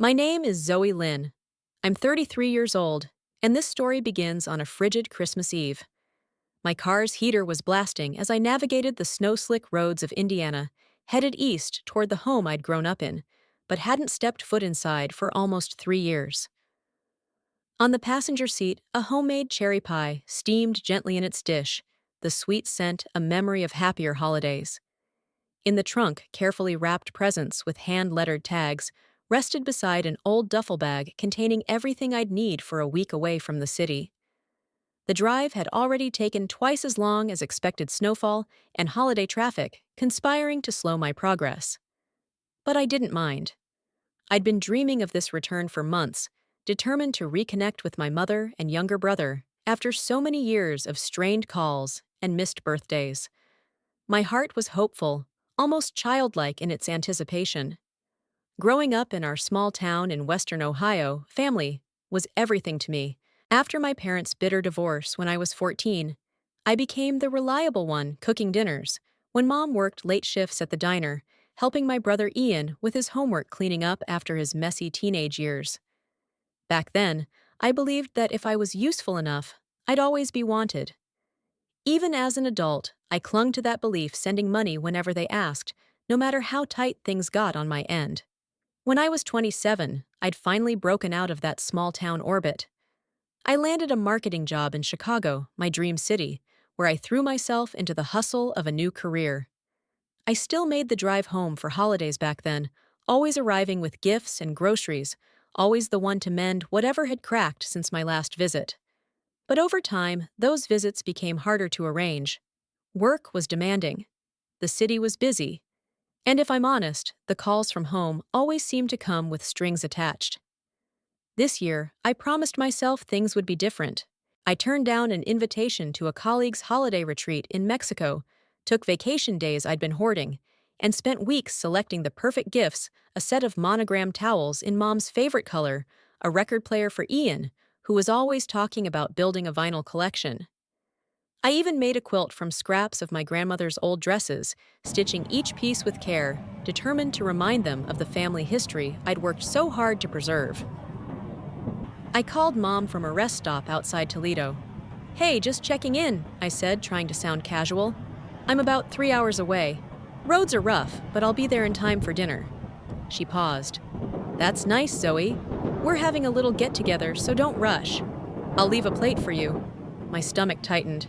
My name is Zoe Lynn. I'm 33 years old, and this story begins on a frigid Christmas Eve. My car's heater was blasting as I navigated the snow-slick roads of Indiana, headed east toward the home I'd grown up in, but hadn't stepped foot inside for almost 3 years. On the passenger seat, a homemade cherry pie steamed gently in its dish, the sweet scent a memory of happier holidays. In the trunk, carefully wrapped presents with hand-lettered tags rested beside an old duffel bag containing everything I'd need for a week away from the city. The drive had already taken twice as long as expected snowfall and holiday traffic, conspiring to slow my progress. But I didn't mind. I'd been dreaming of this return for months, determined to reconnect with my mother and younger brother after so many years of strained calls and missed birthdays. My heart was hopeful, almost childlike in its anticipation. Growing up in our small town in western Ohio, family was everything to me. After my parents' bitter divorce when I was 14, I became the reliable one cooking dinners when Mom worked late shifts at the diner, helping my brother Ian with his homework cleaning up after his messy teenage years. Back then, I believed that if I was useful enough, I'd always be wanted. Even as an adult, I clung to that belief, sending money whenever they asked, no matter how tight things got on my end. When I was 27, I'd finally broken out of that small-town orbit. I landed a marketing job in Chicago, my dream city, where I threw myself into the hustle of a new career. I still made the drive home for holidays back then, always arriving with gifts and groceries, always the one to mend whatever had cracked since my last visit. But over time, those visits became harder to arrange. Work was demanding. The city was busy. And if I'm honest, the calls from home always seemed to come with strings attached. This year, I promised myself things would be different. I turned down an invitation to a colleague's holiday retreat in Mexico, took vacation days I'd been hoarding, and spent weeks selecting the perfect gifts, a set of monogrammed towels in Mom's favorite color, a record player for Ian, who was always talking about building a vinyl collection. I even made a quilt from scraps of my grandmother's old dresses, stitching each piece with care, determined to remind them of the family history I'd worked so hard to preserve. I called Mom from a rest stop outside Toledo. "Hey, just checking in," I said, trying to sound casual. "I'm about 3 hours away. Roads are rough, but I'll be there in time for dinner." She paused. "That's nice, Zoe. We're having a little get-together, so don't rush. I'll leave a plate for you." My stomach tightened.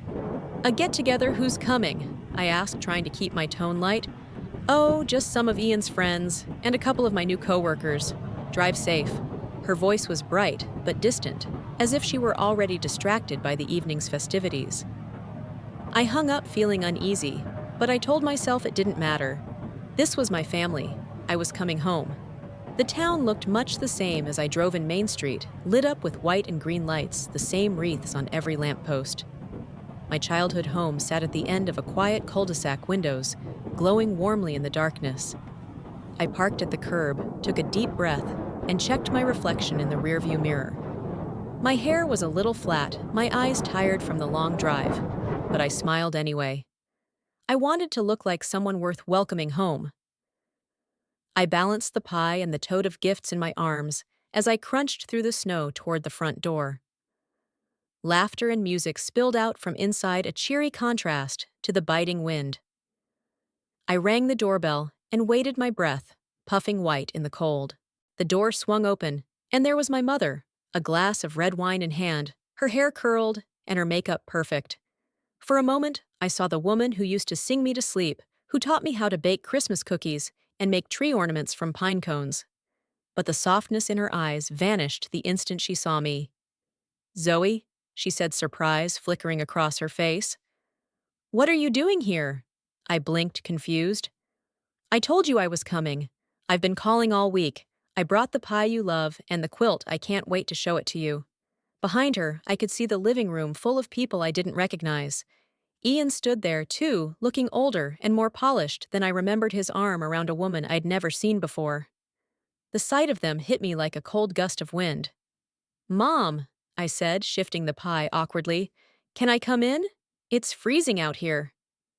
"A get-together, who's coming?" I asked, trying to keep my tone light. "Oh, just some of Ian's friends, and a couple of my new coworkers. Drive safe." Her voice was bright, but distant, as if she were already distracted by the evening's festivities. I hung up feeling uneasy, but I told myself it didn't matter. This was my family. I was coming home. The town looked much the same as I drove in Main Street, lit up with white and green lights, the same wreaths on every lamppost. My childhood home sat at the end of a quiet cul-de-sac windows, glowing warmly in the darkness. I parked at the curb, took a deep breath, and checked my reflection in the rearview mirror. My hair was a little flat, my eyes tired from the long drive, but I smiled anyway. I wanted to look like someone worth welcoming home. I balanced the pie and the tote of gifts in my arms as I crunched through the snow toward the front door. Laughter and music spilled out from inside, a cheery contrast to the biting wind. I rang the doorbell and waited my breath, puffing white in the cold. The door swung open, and there was my mother, a glass of red wine in hand, her hair curled and her makeup perfect. For a moment, I saw the woman who used to sing me to sleep, who taught me how to bake Christmas cookies and make tree ornaments from pine cones. But the softness in her eyes vanished the instant she saw me. "Zoe," she said, surprise flickering across her face. "What are you doing here?" I blinked, confused. "I told you I was coming. I've been calling all week. I brought the pie you love and the quilt. I can't wait to show it to you." Behind her, I could see the living room full of people I didn't recognize. Ian stood there, too, looking older and more polished than I remembered, his arm around a woman I'd never seen before. The sight of them hit me like a cold gust of wind. "Mom," I said, shifting the pie awkwardly, "can I come in? It's freezing out here."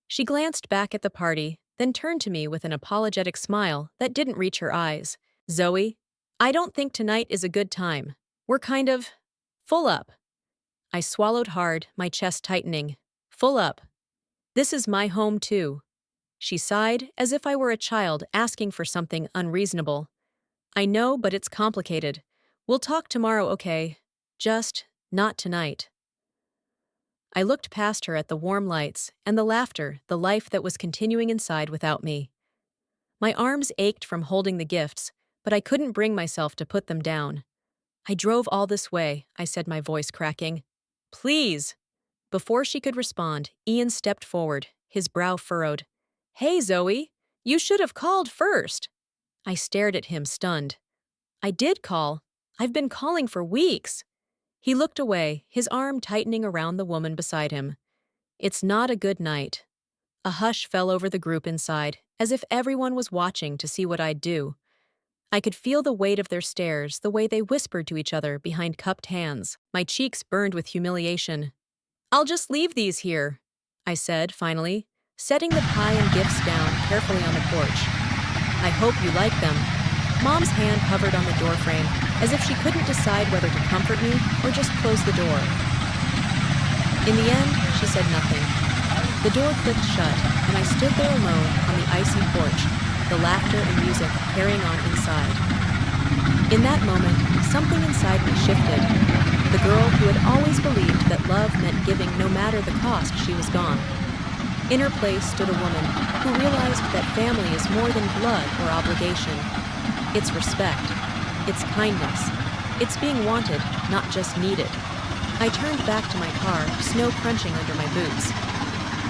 She glanced back at the party, then turned to me with an apologetic smile that didn't reach her eyes. "Zoe, I don't think tonight is a good time. We're kind of full up. I swallowed hard, my chest tightening. Full up. This is my home, too. She sighed, as if I were a child asking for something unreasonable. I know, but it's complicated. We'll talk tomorrow, okay? Just not tonight. I looked past her at the warm lights and the laughter, the life that was continuing inside without me. My arms ached from holding the gifts, but I couldn't bring myself to put them down. I drove all this way, I said, my voice cracking. Please! Before she could respond, Ian stepped forward, his brow furrowed. Hey, Zoe! You should have called first! I stared at him, stunned. I did call. I've been calling for weeks. He looked away, his arm tightening around the woman beside him. It's not a good night. A hush fell over the group inside, as if everyone was watching to see what I'd do. I could feel the weight of their stares, the way they whispered to each other behind cupped hands. My cheeks burned with humiliation. I'll just leave these here, I said, finally, setting the pie and gifts down carefully on the porch. I hope you like them. Mom's hand hovered on the doorframe, as if she couldn't decide whether to comfort me or just close the door. In the end, she said nothing. The door clicked shut, and I stood there alone on the icy porch, the laughter and music carrying on inside. In that moment, something inside me shifted. The girl who had always believed that love meant giving no matter the cost, she was gone. In her place stood a woman who realized that family is more than blood or obligation. It's respect. It's kindness. It's being wanted, not just needed. I turned back to my car, snow crunching under my boots.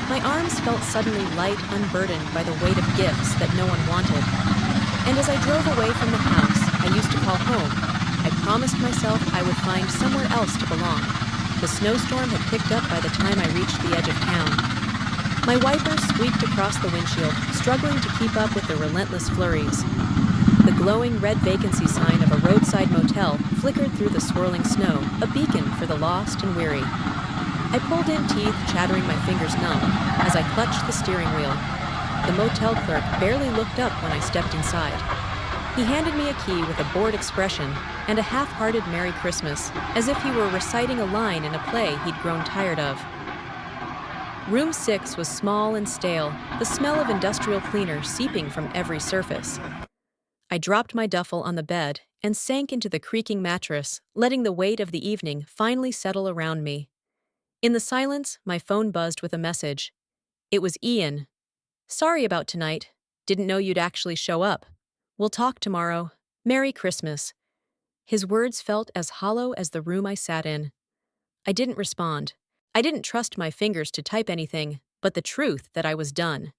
My arms felt suddenly light, unburdened by the weight of gifts that no one wanted. And as I drove away from the house I used to call home, I promised myself I would find somewhere else to belong. The snowstorm had picked up by the time I reached the edge of town. My wipers squeaked across the windshield, struggling to keep up with the relentless flurries. The glowing red vacancy sign of a roadside motel flickered through the swirling snow, a beacon for the lost and weary. I pulled in teeth, chattering my fingers numb, as I clutched the steering wheel. The motel clerk barely looked up when I stepped inside. He handed me a key with a bored expression and a half-hearted Merry Christmas, as if he were reciting a line in a play he'd grown tired of. Room 6 was small and stale, the smell of industrial cleaner seeping from every surface. I dropped my duffel on the bed and sank into the creaking mattress, letting the weight of the evening finally settle around me. In the silence, my phone buzzed with a message. It was Ian. Sorry about tonight. Didn't know you'd actually show up. We'll talk tomorrow. Merry Christmas. His words felt as hollow as the room I sat in. I didn't respond. I didn't trust my fingers to type anything, but the truth that I was done.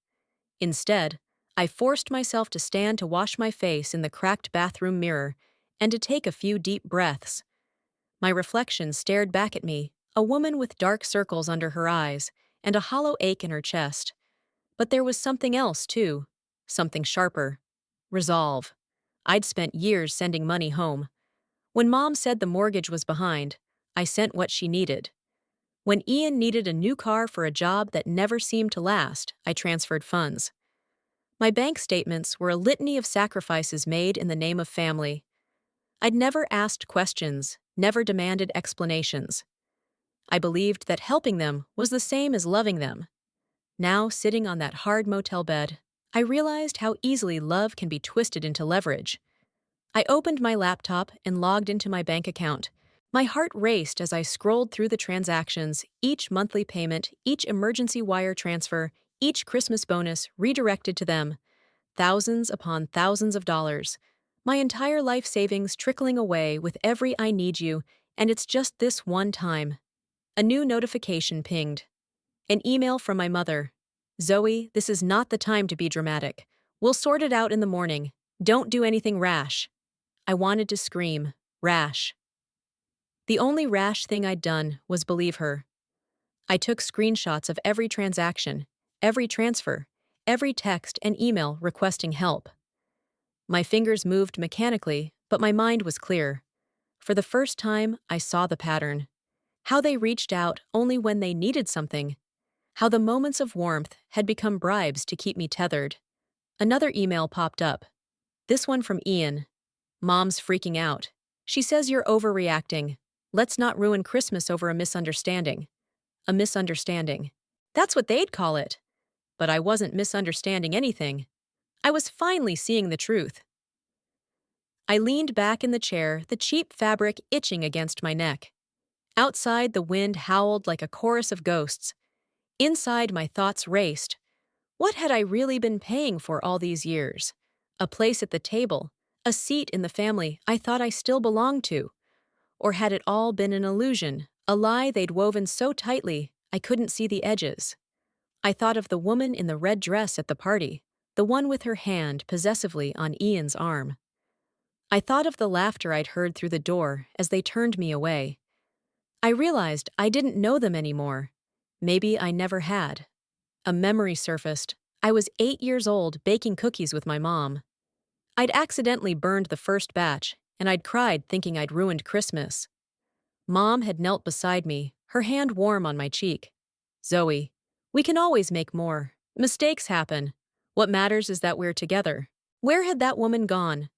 Instead, I forced myself to stand to wash my face in the cracked bathroom mirror and to take a few deep breaths. My reflection stared back at me, a woman with dark circles under her eyes and a hollow ache in her chest. But there was something else, too. Something sharper. Resolve. I'd spent years sending money home. When Mom said the mortgage was behind, I sent what she needed. When Ian needed a new car for a job that never seemed to last, I transferred funds. My bank statements were a litany of sacrifices made in the name of family. I'd never asked questions, never demanded explanations. I believed that helping them was the same as loving them. Now, sitting on that hard motel bed, I realized how easily love can be twisted into leverage. I opened my laptop and logged into my bank account. My heart raced as I scrolled through the transactions, each monthly payment, each emergency wire transfer, each Christmas bonus redirected to them. Thousands upon thousands of dollars. My entire life savings trickling away with every I need you, and it's just this one time. A new notification pinged. An email from my mother. Zoe, this is not the time to be dramatic. We'll sort it out in the morning. Don't do anything rash. I wanted to scream. Rash. The only rash thing I'd done was believe her. I took screenshots of every transaction, every transfer, every text and email requesting help. My fingers moved mechanically, but my mind was clear. For the first time, I saw the pattern. How they reached out only when they needed something. How the moments of warmth had become bribes to keep me tethered. Another email popped up. This one from Ian. Mom's freaking out. She says you're overreacting. Let's not ruin Christmas over a misunderstanding. A misunderstanding. That's what they'd call it. But I wasn't misunderstanding anything. I was finally seeing the truth. I leaned back in the chair, the cheap fabric itching against my neck. Outside, the wind howled like a chorus of ghosts. Inside, my thoughts raced. What had I really been paying for all these years? A place at the table, a seat in the family I thought I still belonged to. Or had it all been an illusion, a lie they'd woven so tightly I couldn't see the edges? I thought of the woman in the red dress at the party, the one with her hand possessively on Ian's arm. I thought of the laughter I'd heard through the door as they turned me away. I realized I didn't know them anymore. Maybe I never had. A memory surfaced. I was 8 years old baking cookies with my mom. I'd accidentally burned the first batch, and I'd cried thinking I'd ruined Christmas. Mom had knelt beside me, her hand warm on my cheek. "Zoe, we can always make more. Mistakes happen. What matters is that we're together." Where had that woman gone?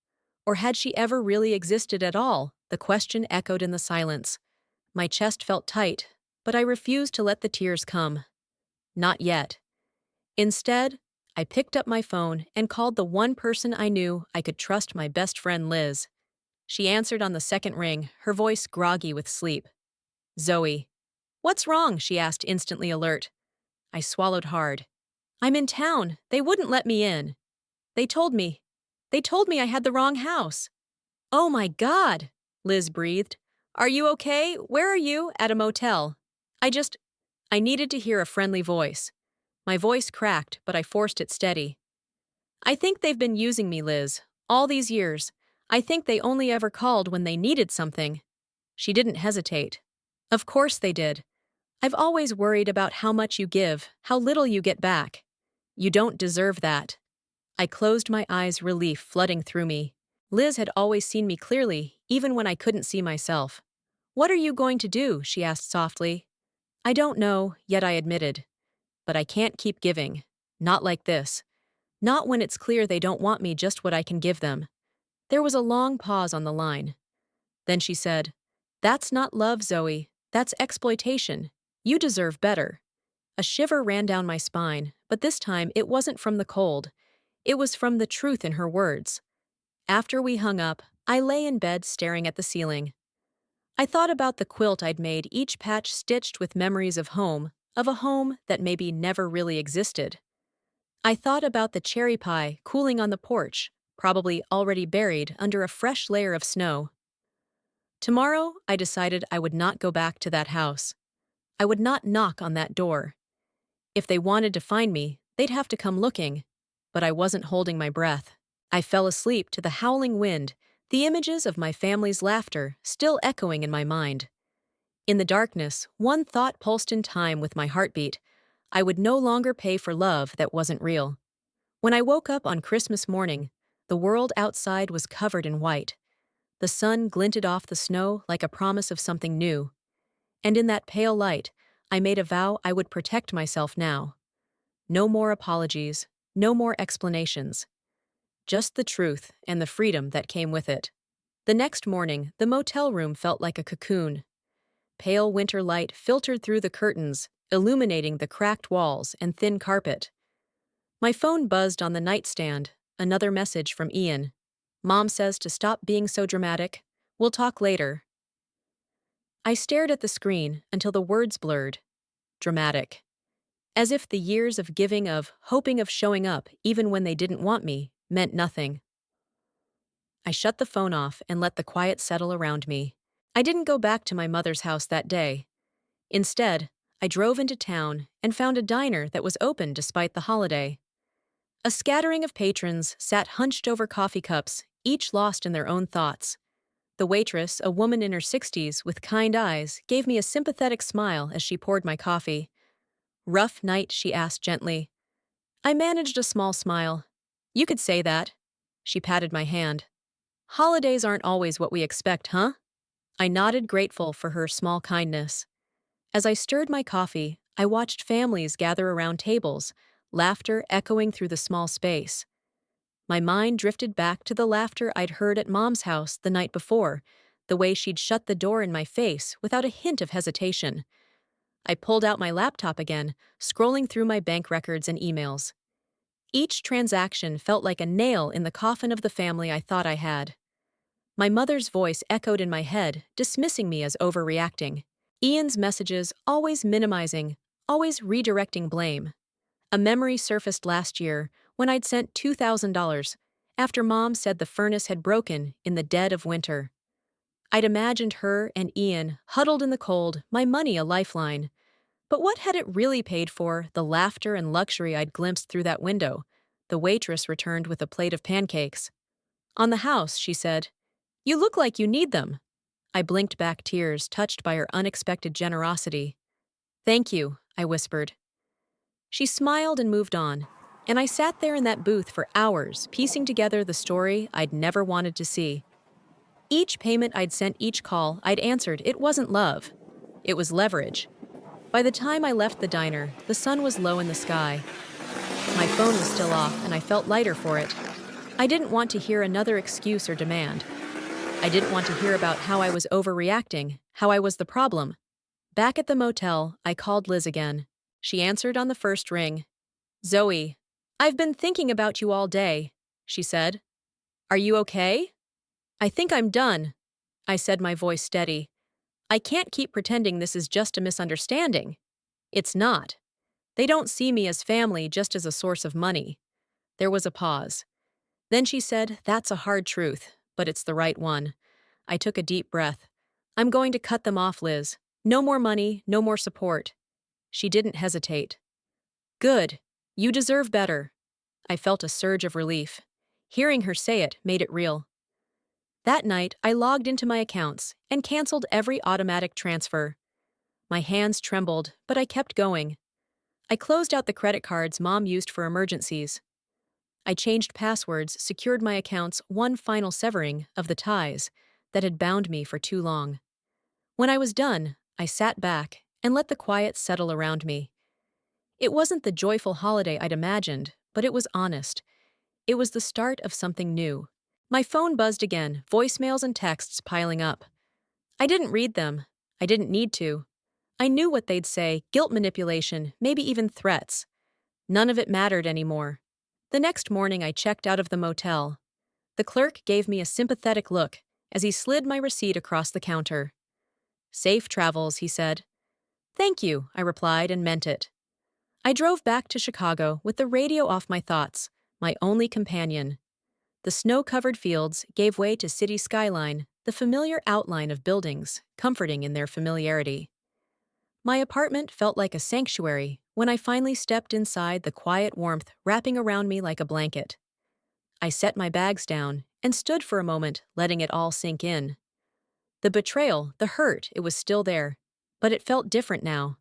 Or had she ever really existed at all? The question echoed in the silence. My chest felt tight, but I refused to let the tears come. Not yet. Instead, I picked up my phone and called the one person I knew I could trust, my best friend Liz. She answered on the second ring, her voice groggy with sleep. "Zoe." "What's wrong?" she asked, instantly alert. I swallowed hard. "I'm in town. They wouldn't let me in. They told me. They told me I had the wrong house." "Oh my God," Liz breathed. "Are you okay? Where are you?" "At a motel. I needed to hear a friendly voice." My voice cracked, but I forced it steady. "I think they've been using me, Liz. All these years. I think they only ever called when they needed something." She didn't hesitate. "Of course they did. I've always worried about how much you give, how little you get back. You don't deserve that." I closed my eyes, relief flooding through me. Liz had always seen me clearly, even when I couldn't see myself. "What are you going to do?" she asked softly. "I don't know," yet I admitted. "But I can't keep giving. Not like this. Not when it's clear they don't want me just what I can give them." There was a long pause on the line. Then she said, "That's not love, Zoe. That's exploitation. You deserve better." A shiver ran down my spine, but this time it wasn't from the cold. It was from the truth in her words. After we hung up, I lay in bed staring at the ceiling. I thought about the quilt I'd made, each patch stitched with memories of a home that maybe never really existed. I thought about the cherry pie cooling on the porch, probably already buried under a fresh layer of snow. Tomorrow, I decided I would not go back to that house. I would not knock on that door. If they wanted to find me, they'd have to come looking. But I wasn't holding my breath. I fell asleep to the howling wind, the images of my family's laughter still echoing in my mind. In the darkness, one thought pulsed in time with my heartbeat. I would no longer pay for love that wasn't real. When I woke up on Christmas morning, the world outside was covered in white. The sun glinted off the snow like a promise of something new. And in that pale light, I made a vow I would protect myself now. No more apologies, no more explanations. Just the truth and the freedom that came with it. The next morning, the motel room felt like a cocoon. Pale winter light filtered through the curtains, illuminating the cracked walls and thin carpet. My phone buzzed on the nightstand, another message from Ian. "Mom says to stop being so dramatic. We'll talk later." I stared at the screen until the words blurred. Dramatic. As if the years of giving, of hoping, of showing up, even when they didn't want me, meant nothing. I shut the phone off and let the quiet settle around me. I didn't go back to my mother's house that day. Instead, I drove into town and found a diner that was open despite the holiday. A scattering of patrons sat hunched over coffee cups, each lost in their own thoughts. The waitress, a woman in her 60s with kind eyes, gave me a sympathetic smile as she poured my coffee. "Rough night?" she asked gently. I managed a small smile. "You could say that." She patted my hand. "Holidays aren't always what we expect, huh?" I nodded, grateful for her small kindness. As I stirred my coffee, I watched families gather around tables, laughter echoing through the small space. My mind drifted back to the laughter I'd heard at Mom's house the night before, the way she'd shut the door in my face without a hint of hesitation. I pulled out my laptop again, scrolling through my bank records and emails. Each transaction felt like a nail in the coffin of the family I thought I had. My mother's voice echoed in my head, dismissing me as overreacting. Ian's messages always minimizing, always redirecting blame. A memory surfaced last year when I'd sent $2,000 after Mom said the furnace had broken in the dead of winter. I'd imagined her and Ian huddled in the cold, my money a lifeline. But what had it really paid for, the laughter and luxury I'd glimpsed through that window? The waitress returned with a plate of pancakes. "On the house," she said. "You look like you need them." I blinked back tears, touched by her unexpected generosity. "Thank you," I whispered. She smiled and moved on, and I sat there in that booth for hours, piecing together the story I'd never wanted to see. Each payment I'd sent, each call I'd answered, it wasn't love. It was leverage. By the time I left the diner, the sun was low in the sky. My phone was still off, and I felt lighter for it. I didn't want to hear another excuse or demand. I didn't want to hear about how I was overreacting, how I was the problem. Back at the motel, I called Liz again. She answered on the first ring. "Zoe, I've been thinking about you all day," she said. "Are you okay?" "I think I'm done," I said, my voice steady. "I can't keep pretending this is just a misunderstanding. It's not. They don't see me as family, just as a source of money." There was a pause. Then she said, "That's a hard truth, but it's the right one." I took a deep breath. "I'm going to cut them off, Liz. No more money, no more support." She didn't hesitate. "Good. You deserve better." I felt a surge of relief. Hearing her say it made it real. That night, I logged into my accounts and canceled every automatic transfer. My hands trembled, but I kept going. I closed out the credit cards Mom used for emergencies. I changed passwords, secured my accounts, one final severing of the ties that had bound me for too long. When I was done, I sat back and let the quiet settle around me. It wasn't the joyful holiday I'd imagined, but it was honest. It was the start of something new. My phone buzzed again, voicemails and texts piling up. I didn't read them. I didn't need to. I knew what they'd say, guilt manipulation, maybe even threats. None of it mattered anymore. The next morning, I checked out of the motel. The clerk gave me a sympathetic look as he slid my receipt across the counter. "Safe travels," he said. "Thank you," I replied and meant it. I drove back to Chicago with the radio off, my thoughts, my only companion. The snow-covered fields gave way to city skyline, the familiar outline of buildings, comforting in their familiarity. My apartment felt like a sanctuary when I finally stepped inside, the quiet warmth wrapping around me like a blanket. I set my bags down and stood for a moment, letting it all sink in. The betrayal, the hurt, it was still there, but it felt different now.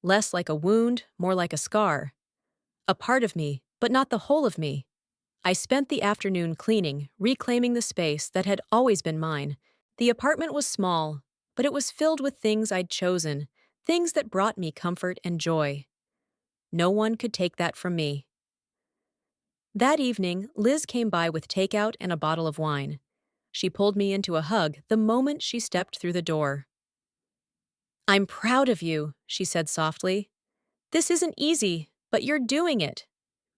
Less like a wound, more like a scar. A part of me, but not the whole of me. I spent the afternoon cleaning, reclaiming the space that had always been mine. The apartment was small, but it was filled with things I'd chosen, things that brought me comfort and joy. No one could take that from me. That evening, Liz came by with takeout and a bottle of wine. She pulled me into a hug the moment she stepped through the door. "I'm proud of you," she said softly. "This isn't easy, but you're doing it."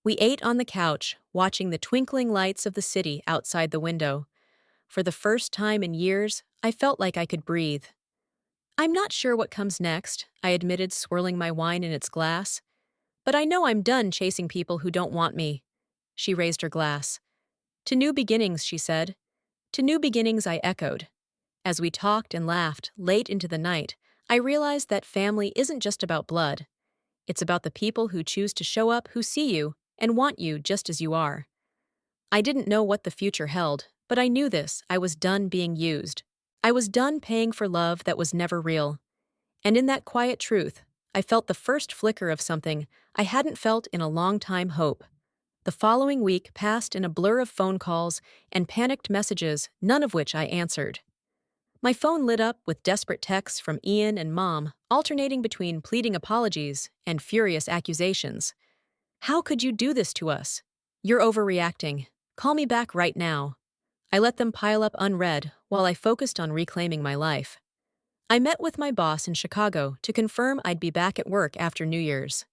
We ate on the couch, watching the twinkling lights of the city outside the window. For the first time in years, I felt like I could breathe. "I'm not sure what comes next," I admitted, swirling my wine in its glass. "But I know I'm done chasing people who don't want me." She raised her glass. "To new beginnings," she said. "To new beginnings," I echoed. As we talked and laughed late into the night, I realized that family isn't just about blood. It's about the people who choose to show up, who see you, and want you just as you are. I didn't know what the future held, but I knew this: I was done being used. I was done paying for love that was never real. And in that quiet truth, I felt the first flicker of something I hadn't felt in a long time: hope. The following week passed in a blur of phone calls and panicked messages, none of which I answered. My phone lit up with desperate texts from Ian and Mom, alternating between pleading apologies and furious accusations. "How could you do this to us? You're overreacting. Call me back right now. I let them pile up unread while I focused on reclaiming my life. I met with my boss in Chicago to confirm I'd be back at work after New Year's.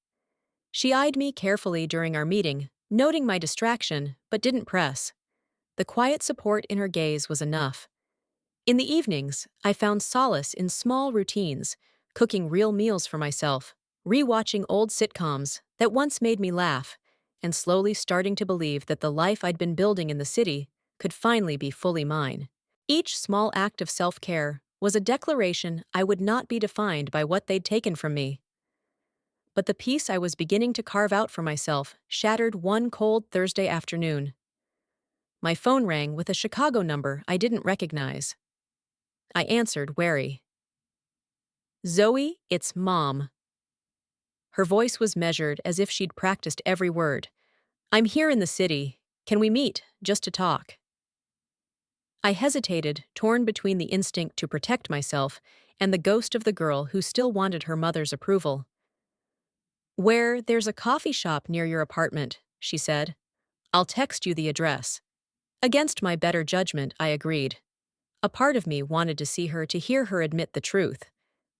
She eyed me carefully during our meeting, noting my distraction, but didn't press. The quiet support in her gaze was enough. In the evenings, I found solace in small routines, cooking real meals for myself, rewatching old sitcoms that once made me laugh, and slowly starting to believe that the life I'd been building in the city could finally be fully mine. Each small act of self-care was a declaration I would not be defined by what they'd taken from me. But the peace I was beginning to carve out for myself shattered one cold Thursday afternoon. My phone rang with a Chicago number I didn't recognize. I answered, wary. "Zoe, it's Mom." Her voice was measured as if she'd practiced every word. "I'm here in the city. Can we meet, just to talk?" I hesitated, torn between the instinct to protect myself and the ghost of the girl who still wanted her mother's approval. "There's a coffee shop near your apartment," she said. "I'll text you the address." Against my better judgment, I agreed. A part of me wanted to hear her admit the truth.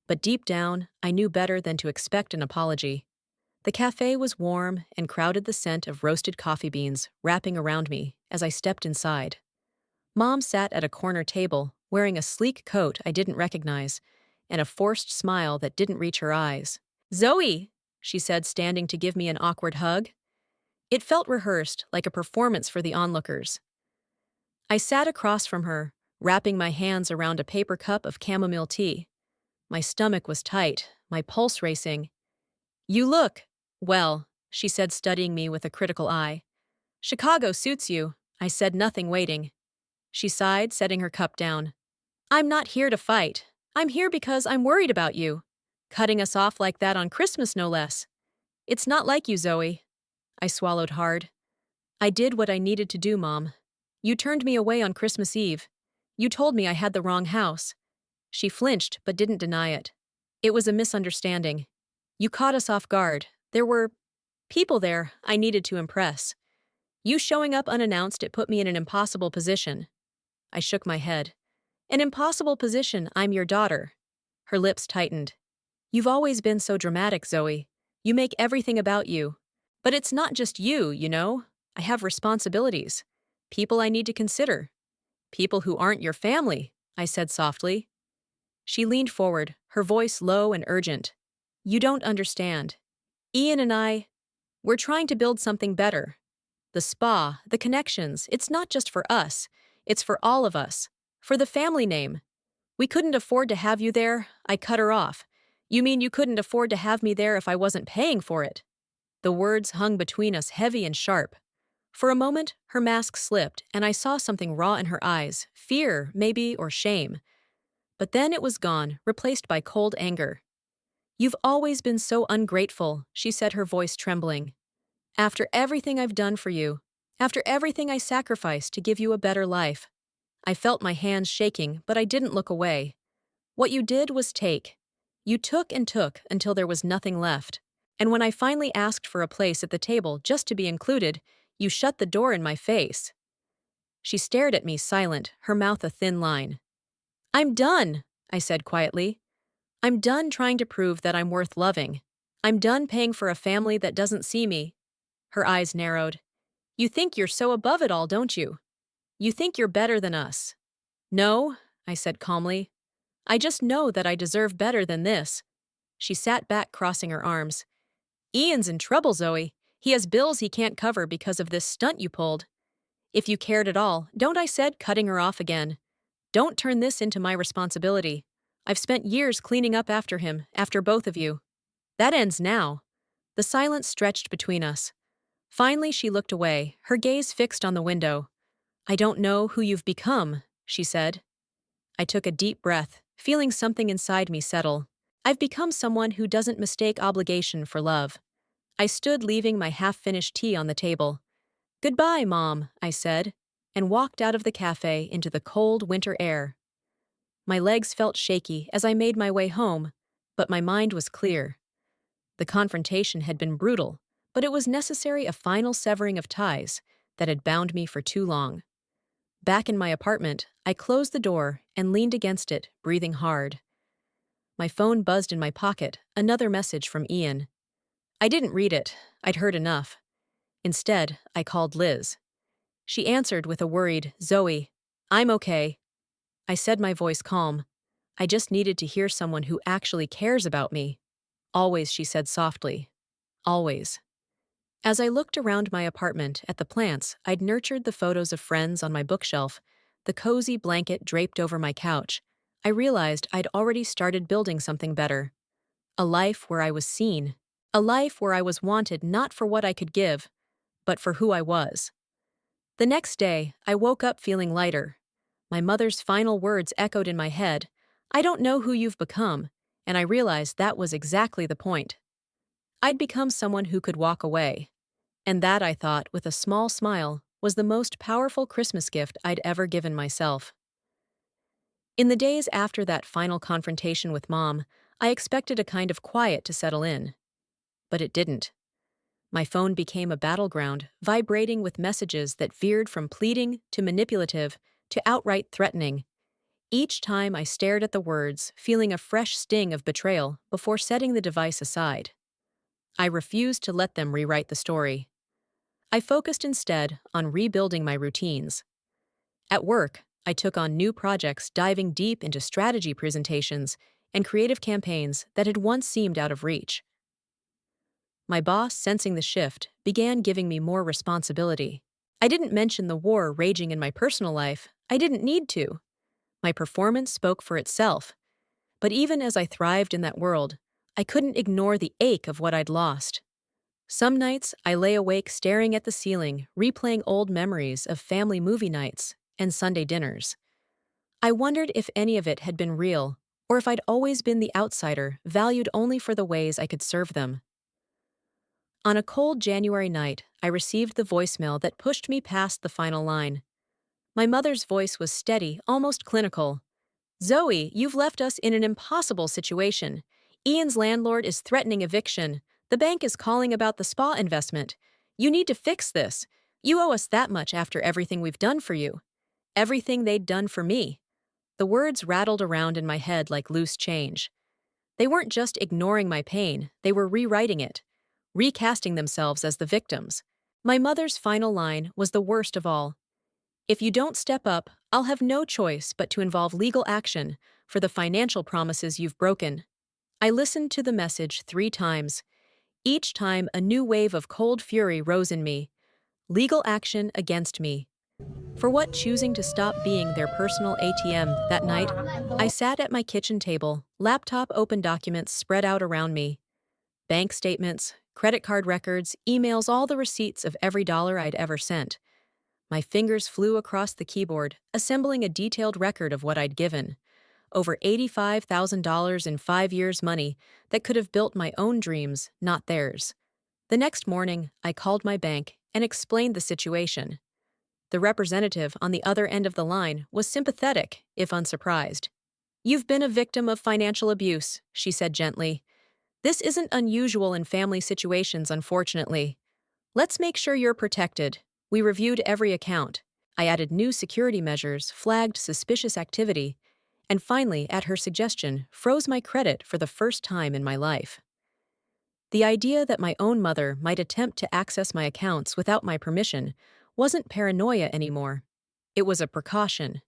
But deep down, I knew better than to expect an apology. The cafe was warm and crowded, the scent of roasted coffee beans wrapping around me as I stepped inside. Mom sat at a corner table, wearing a sleek coat I didn't recognize, and a forced smile that didn't reach her eyes. "Zoe," she said, standing to give me an awkward hug. It felt rehearsed, like a performance for the onlookers. I sat across from her, wrapping my hands around a paper cup of chamomile tea. My stomach was tight, my pulse racing. "You look well," she said, studying me with a critical eye. "Chicago suits you," I said, nothing waiting. She sighed, setting her cup down. "I'm not here to fight. I'm here because I'm worried about you. Cutting us off like that on Christmas, no less. It's not like you, Zoe." I swallowed hard. "I did what I needed to do, Mom. You turned me away on Christmas Eve. You told me I had the wrong house." She flinched but didn't deny it. "It was a misunderstanding. You caught us off guard. There were people there I needed to impress. You showing up unannounced, it put me in an impossible position." I shook my head. "An impossible position? I'm your daughter." Her lips tightened. "You've always been so dramatic, Zoe. You make everything about you. But it's not just you, you know. I have responsibilities. People I need to consider. People who aren't your family," I said softly. She leaned forward, her voice low and urgent. "You don't understand. Ian and we're trying to build something better. The spa, the connections, it's not just for us. It's for all of us. For the family name. We couldn't afford to have you there." I cut her off. "You mean you couldn't afford to have me there if I wasn't paying for it?" The words hung between us, heavy and sharp. For a moment, her mask slipped, and I saw something raw in her eyes, fear, maybe, or shame. But then it was gone, replaced by cold anger. "You've always been so ungrateful," she said, her voice trembling. "After everything I've done for you, after everything I sacrificed to give you a better life." I felt my hands shaking, but I didn't look away. "What you did was take. You took and took until there was nothing left. And when I finally asked for a place at the table just to be included, you shut the door in my face." She stared at me, silent, her mouth a thin line. "I'm done," I said quietly. "I'm done trying to prove that I'm worth loving. I'm done paying for a family that doesn't see me." Her eyes narrowed. "You think you're so above it all, don't you? You think you're better than us." "No," I said calmly. "I just know that I deserve better than this." She sat back, crossing her arms. "Ian's in trouble, Zoe. He has bills he can't cover because of this stunt you pulled. If you cared at all, don't," I said, cutting her off again. "Don't turn this into my responsibility. I've spent years cleaning up after him, after both of you. That ends now." The silence stretched between us. Finally, she looked away, her gaze fixed on the window. "I don't know who you've become," she said. I took a deep breath, feeling something inside me settle. "I've become someone who doesn't mistake obligation for love." I stood, leaving my half-finished tea on the table. "Goodbye, Mom," I said, and walked out of the cafe into the cold winter air. My legs felt shaky as I made my way home, but my mind was clear. The confrontation had been brutal, but it was necessary, a final severing of ties that had bound me for too long. Back in my apartment, I closed the door and leaned against it, breathing hard. My phone buzzed in my pocket, another message from Ian. I didn't read it, I'd heard enough. Instead, I called Liz. She answered with a worried, "Zoe, I'm okay." I said, my voice calm. "I just needed to hear someone who actually cares about me." "Always," she said softly. "Always." As I looked around my apartment at the plants I'd nurtured, the photos of friends on my bookshelf, the cozy blanket draped over my couch, I realized I'd already started building something better. A life where I was seen. A life where I was wanted not for what I could give, but for who I was. The next day, I woke up feeling lighter. My mother's final words echoed in my head, "I don't know who you've become," and I realized that was exactly the point. I'd become someone who could walk away. And that, I thought, with a small smile, was the most powerful Christmas gift I'd ever given myself. In the days after that final confrontation with Mom, I expected a kind of quiet to settle in. But it didn't. My phone became a battleground, vibrating with messages that veered from pleading to manipulative to outright threatening. Each time I stared at the words, feeling a fresh sting of betrayal before setting the device aside. I refused to let them rewrite the story. I focused instead on rebuilding my routines. At work, I took on new projects, diving deep into strategy presentations and creative campaigns that had once seemed out of reach. My boss, sensing the shift, began giving me more responsibility. I didn't mention the war raging in my personal life. I didn't need to. My performance spoke for itself. But even as I thrived in that world, I couldn't ignore the ache of what I'd lost. Some nights, I lay awake staring at the ceiling, replaying old memories of family movie nights and Sunday dinners. I wondered if any of it had been real, or if I'd always been the outsider, valued only for the ways I could serve them. On a cold January night, I received the voicemail that pushed me past the final line. My mother's voice was steady, almost clinical. "Zoe, you've left us in an impossible situation. Ian's landlord is threatening eviction. The bank is calling about the spa investment. You need to fix this. You owe us that much after everything we've done for you." Everything they'd done for me. The words rattled around in my head like loose change. They weren't just ignoring my pain, they were rewriting it, recasting themselves as the victims. My mother's final line was the worst of all. "If you don't step up, I'll have no choice but to involve legal action for the financial promises you've broken." I listened to the message 3 times. Each time, a new wave of cold fury rose in me. Legal action against me. For what? Choosing to stop being their personal ATM. That night, I sat at my kitchen table, laptop open, documents spread out around me. Bank statements, credit card records, emails, all the receipts of every dollar I'd ever sent. My fingers flew across the keyboard, assembling a detailed record of what I'd given. Over $85,000 in 5 years' money that could have built my own dreams, not theirs. The next morning, I called my bank and explained the situation. The representative on the other end of the line was sympathetic, if unsurprised. "You've been a victim of financial abuse," she said gently. "This isn't unusual in family situations, unfortunately. Let's make sure you're protected." We reviewed every account. I added new security measures, flagged suspicious activity, and finally, at her suggestion, froze my credit for the first time in my life. The idea that my own mother might attempt to access my accounts without my permission wasn't paranoia anymore. It was a precaution.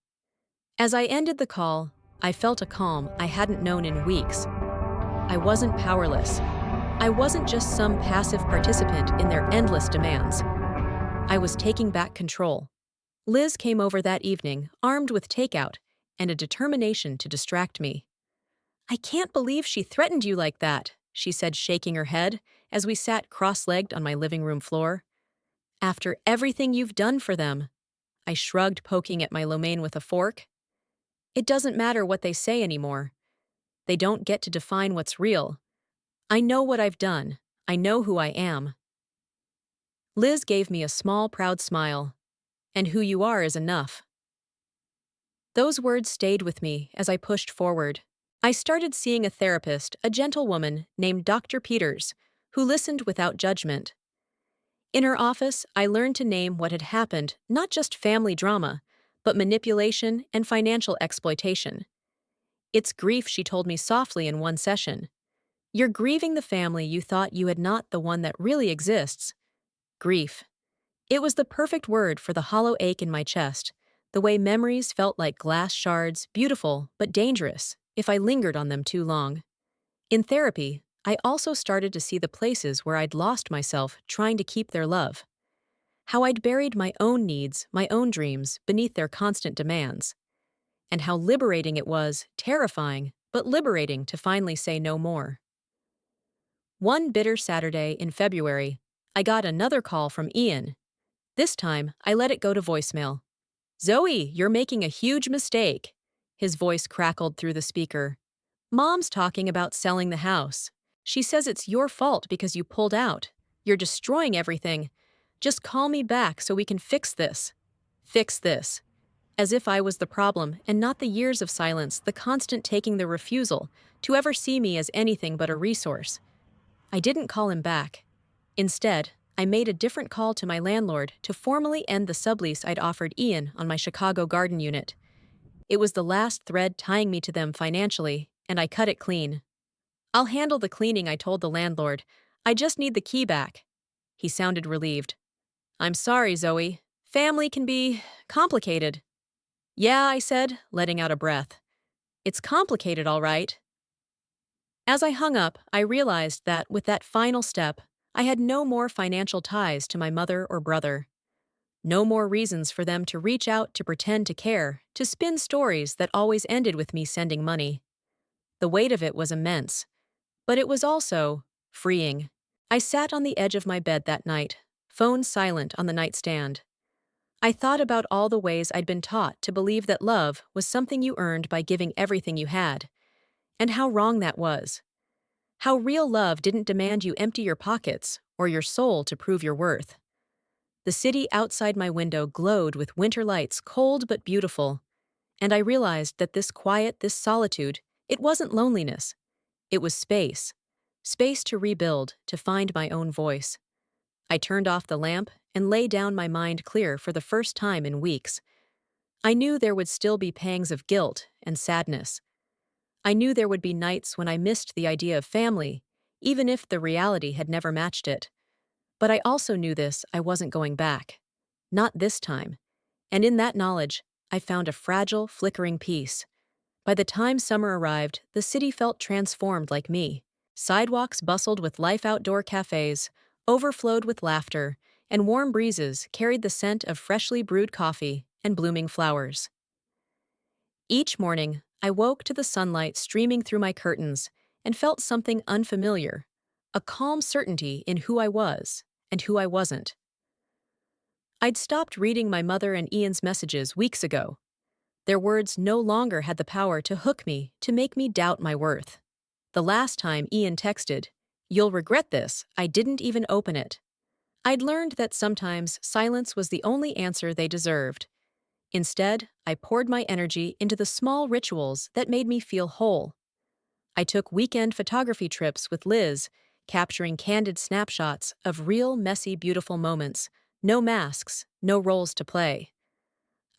As I ended the call, I felt a calm I hadn't known in weeks. I wasn't powerless. I wasn't just some passive participant in their endless demands. I was taking back control. Liz came over that evening, armed with takeout and a determination to distract me. "I can't believe she threatened you like that," she said, shaking her head as we sat cross-legged on my living room floor. "After everything you've done for them." I shrugged, poking at my lo mein with a fork. "It doesn't matter what they say anymore. They don't get to define what's real. I know what I've done. I know who I am." Liz gave me a small, proud smile. "And who you are is enough." Those words stayed with me as I pushed forward. I started seeing a therapist, a gentle woman named Dr. Peters, who listened without judgment. In her office, I learned to name what had happened, not just family drama, but manipulation and financial exploitation. It's grief, she told me softly in one session. You're grieving the family you thought you had, not the one that really exists. Grief. It was the perfect word for the hollow ache in my chest, the way memories felt like glass shards, beautiful but dangerous if I lingered on them too long. In therapy, I also started to see the places where I'd lost myself trying to keep their love. How I'd buried my own needs, my own dreams, beneath their constant demands. And how liberating it was, terrifying, but liberating to finally say no more. One bitter Saturday in February, I got another call from Ian. This time, I let it go to voicemail. Zoe, you're making a huge mistake. His voice crackled through the speaker. Mom's talking about selling the house. She says it's your fault because you pulled out. You're destroying everything. Just call me back so we can fix this. Fix this. As if I was the problem and not the years of silence, the constant taking, the refusal to ever see me as anything but a resource. I didn't call him back. Instead, I made a different call to my landlord to formally end the sublease I'd offered Ian on my Chicago garden unit. It was the last thread tying me to them financially, and I cut it clean. I'll handle the cleaning, I told the landlord. I just need the key back. He sounded relieved. I'm sorry, Zoe. Family can be complicated. Yeah, I said, letting out a breath. It's complicated, all right. As I hung up, I realized that, with that final step, I had no more financial ties to my mother or brother. No more reasons for them to reach out to pretend to care, to spin stories that always ended with me sending money. The weight of it was immense, but it was also freeing. I sat on the edge of my bed that night, phone silent on the nightstand. I thought about all the ways I'd been taught to believe that love was something you earned by giving everything you had, and how wrong that was. How real love didn't demand you empty your pockets or your soul to prove your worth. The city outside my window glowed with winter lights, cold but beautiful, and I realized that this quiet, this solitude, it wasn't loneliness. It was space. Space to rebuild, to find my own voice. I turned off the lamp and lay down, my mind clear for the first time in weeks. I knew there would still be pangs of guilt and sadness. I knew there would be nights when I missed the idea of family, even if the reality had never matched it. But I also knew this: I wasn't going back. Not this time. And in that knowledge, I found a fragile, flickering peace. By the time summer arrived, the city felt transformed like me. Sidewalks bustled with life, outdoor cafes overflowed with laughter, and warm breezes carried the scent of freshly brewed coffee and blooming flowers. Each morning, I woke to the sunlight streaming through my curtains and felt something unfamiliar, a calm certainty in who I was and who I wasn't. I'd stopped reading my mother and Ian's messages weeks ago. Their words no longer had the power to hook me, to make me doubt my worth. The last time Ian texted, "You'll regret this," I didn't even open it. I'd learned that sometimes silence was the only answer they deserved. Instead, I poured my energy into the small rituals that made me feel whole. I took weekend photography trips with Liz, capturing candid snapshots of real, messy, beautiful moments. No masks, no roles to play.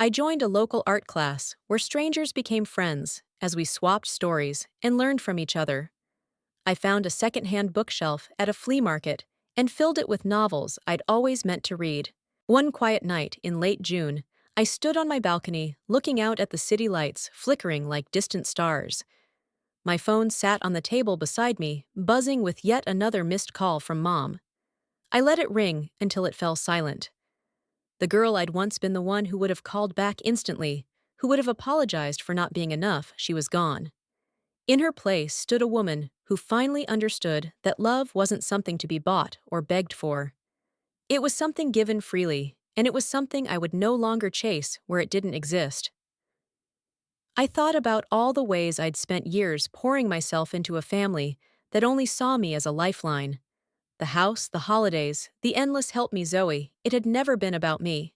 I joined a local art class where strangers became friends as we swapped stories and learned from each other. I found a secondhand bookshelf at a flea market and filled it with novels I'd always meant to read. One quiet night in late June, I stood on my balcony looking out at the city lights flickering like distant stars. My phone sat on the table beside me, buzzing with yet another missed call from Mom. I let it ring until it fell silent. The girl I'd once been, the one who would have called back instantly, who would have apologized for not being enough, she was gone. In her place stood a woman who finally understood that love wasn't something to be bought or begged for. It was something given freely, and it was something I would no longer chase where it didn't exist. I thought about all the ways I'd spent years pouring myself into a family that only saw me as a lifeline. The house, the holidays, the endless "help me, Zoe." It had never been about me.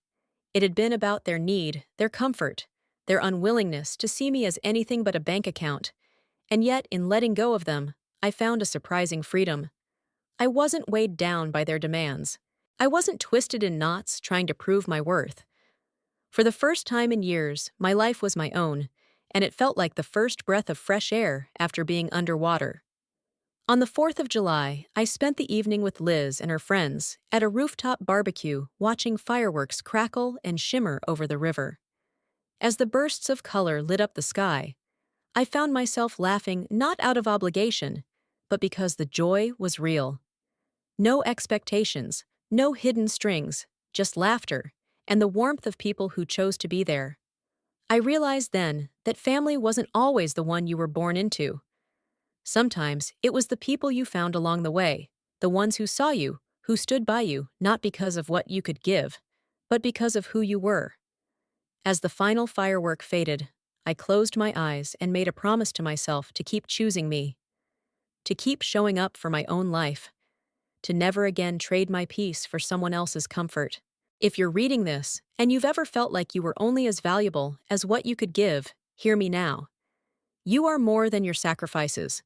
It had been about their need, their comfort, their unwillingness to see me as anything but a bank account. And yet, in letting go of them, I found a surprising freedom. I wasn't weighed down by their demands. I wasn't twisted in knots trying to prove my worth. For the first time in years, my life was my own, and it felt like the first breath of fresh air after being underwater. On the 4th of July, I spent the evening with Liz and her friends at a rooftop barbecue watching fireworks crackle and shimmer over the river. As the bursts of color lit up the sky, I found myself laughing not out of obligation, but because the joy was real. No expectations, no hidden strings, just laughter, and the warmth of people who chose to be there. I realized then that family wasn't always the one you were born into. Sometimes it was the people you found along the way, the ones who saw you, who stood by you, not because of what you could give, but because of who you were. As the final firework faded, I closed my eyes and made a promise to myself to keep choosing me, to keep showing up for my own life, to never again trade my peace for someone else's comfort. If you're reading this, and you've ever felt like you were only as valuable as what you could give, hear me now. You are more than your sacrifices.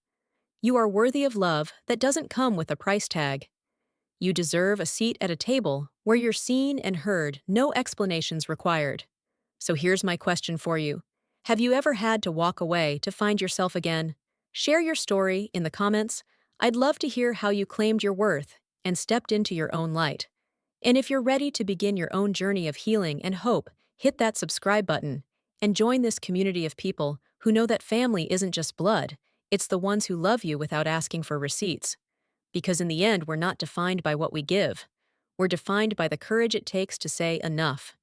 You are worthy of love that doesn't come with a price tag. You deserve a seat at a table where you're seen and heard, no explanations required. So here's my question for you. Have you ever had to walk away to find yourself again? Share your story in the comments. I'd love to hear how you claimed your worth and stepped into your own light. And if you're ready to begin your own journey of healing and hope, hit that subscribe button and join this community of people who know that family isn't just blood, it's the ones who love you without asking for receipts. Because in the end, we're not defined by what we give. We're defined by the courage it takes to say enough.